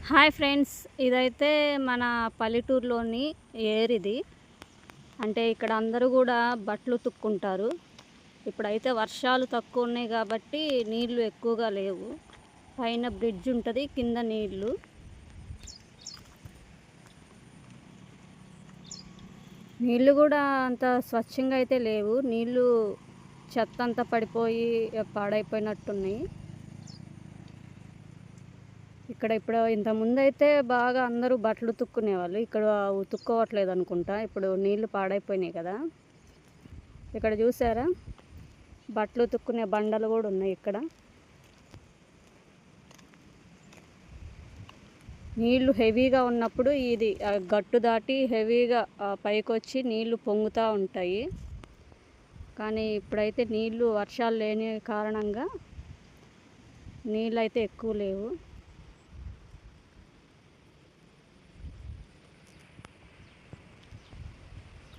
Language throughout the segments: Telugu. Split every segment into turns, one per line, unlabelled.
హాయ్ ఫ్రెండ్స్, ఇదైతే మన పల్లెటూరులోని ఏర్ ఇది. అంటే ఇక్కడ అందరూ కూడా బట్టలు ఉతుక్కుంటారు. ఇప్పుడైతే వర్షాలు తక్కువ ఉన్నాయి కాబట్టి నీళ్లు ఎక్కువగా లేవు. పైన బ్రిడ్జ్ ఉంటుంది, కింద నీళ్లు. నీళ్లు కూడా అంత స్వచ్ఛంగా అయితే లేవు. నీళ్లు చెత్త అంతా పడిపోయి పాడైపోయినట్టున్నాయి. ఇక్కడ ఇప్పుడు ఇంతకుముందు అయితే బాగా అందరూ బట్టలు ఉతుక్కునేవాళ్ళు. ఇక్కడ ఉతుక్కోవట్లేదు అనుకుంటా, ఇప్పుడు నీళ్లు పాడైపోయినాయి కదా. ఇక్కడ చూసారా, బట్టలు ఉతుక్కునే బండలు కూడా ఉన్నాయి ఇక్కడ. నీళ్లు హెవీగా ఉన్నప్పుడు ఇది గట్టు దాటి హెవీగా పైకి వచ్చి నీళ్లు పొంగుతూ ఉంటాయి. కానీ ఇప్పుడైతే నీళ్లు వర్షాలు లేని కారణంగా నీళ్ళు అయితే ఎక్కువ లేవు.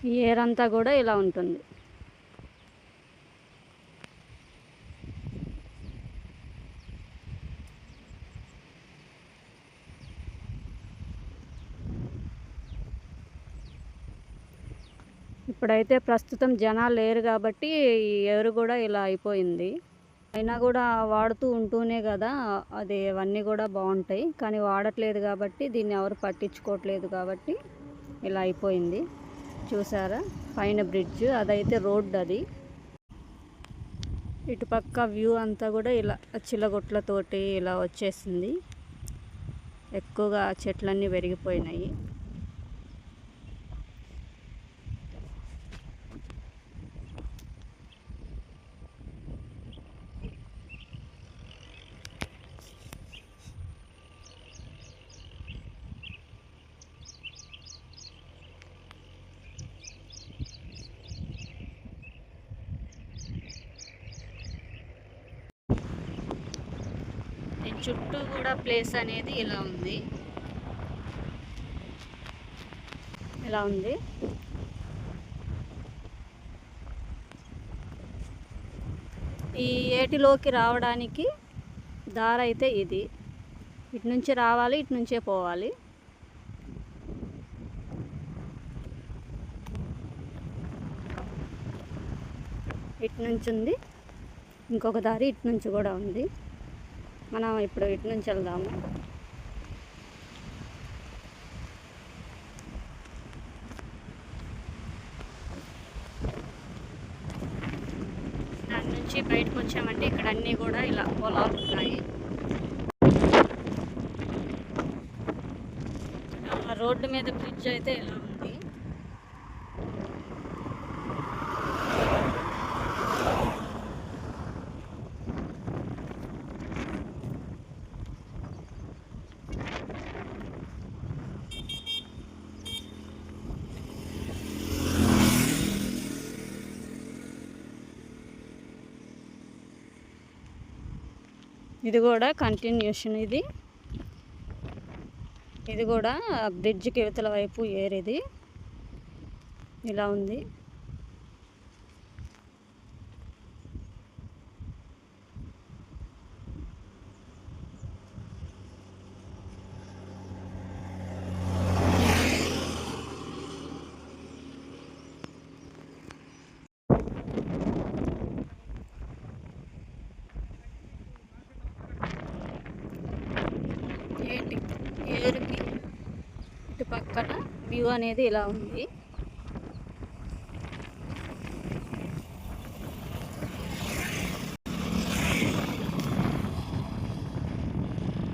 ఈ ఏర్ అంతా కూడా ఇలా ఉంటుంది. ఇప్పుడైతే ప్రస్తుతం జనాలు లేరు కాబట్టి ఈ ఏరు కూడా ఇలా అయిపోయింది. అయినా కూడా వాడుతూ ఉంటూనే కదా అది అవన్నీ కూడా బాగుంటాయి. కానీ వాడట్లేదు కాబట్టి దీన్ని ఎవరు పట్టించుకోవట్లేదు కాబట్టి ఇలా అయిపోయింది. చూసారా, పైన బ్రిడ్జ్, అదైతే రోడ్. అది ఇటుపక్క వ్యూ అంతా కూడా ఇలా చిల్లగొట్లతోటి ఇలా వచ్చేసింది. ఎక్కువగా చెట్లన్నీ పెరిగిపోయినాయి. చుట్టూ కూడా ప్లేస్ అనేది ఇలా ఉంది. ఈ ఏటిలోకి రావడానికి దారి అయితే ఇది. ఇటు నుంచి రావాలి, ఇటు నుంచే పోవాలి. ఇటు నుంచి ఉంది, ఇంకొక దారి ఇటు నుంచి కూడా ఉంది. మనం ఇప్పుడు ఇటు నుంచి వెళ్దాము. దాని నుంచి బయటకు వచ్చామంటే ఇక్కడ అన్నీ కూడా ఇలా పొలాలు ఉన్నాయి. రోడ్డు మీద బ్రిడ్జ్ అయితే ఇలా ఉంది. ఇది కూడా కంటిన్యూషన్. ఇది కూడా బ్రిడ్జ్కి ఇవతల వైపు ఏర్. ఇది ఇలా ఉంది. ఏరుకి ఇటు పక్కన వ్యూ అనేది ఇలా ఉంది.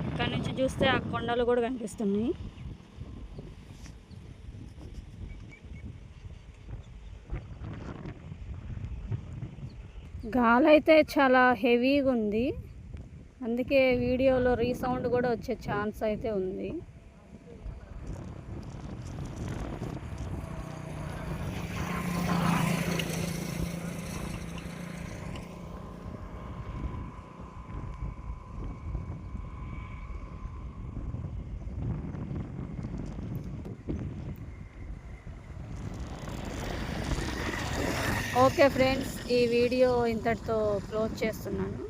ఇక్కడ నుంచి చూస్తే ఆ కొండలు కూడా కనిపిస్తున్నాయి. గాలి అయితే చాలా హెవీగా ఉంది. అందుకే వీడియోలో రీసౌండ్ కూడా వచ్చే ఛాన్స్ అయితే ఉంది. ఓకే ఫ్రెండ్స్, ఈ వీడియో ఇంతటితో క్లోజ్ చేస్తున్నాను.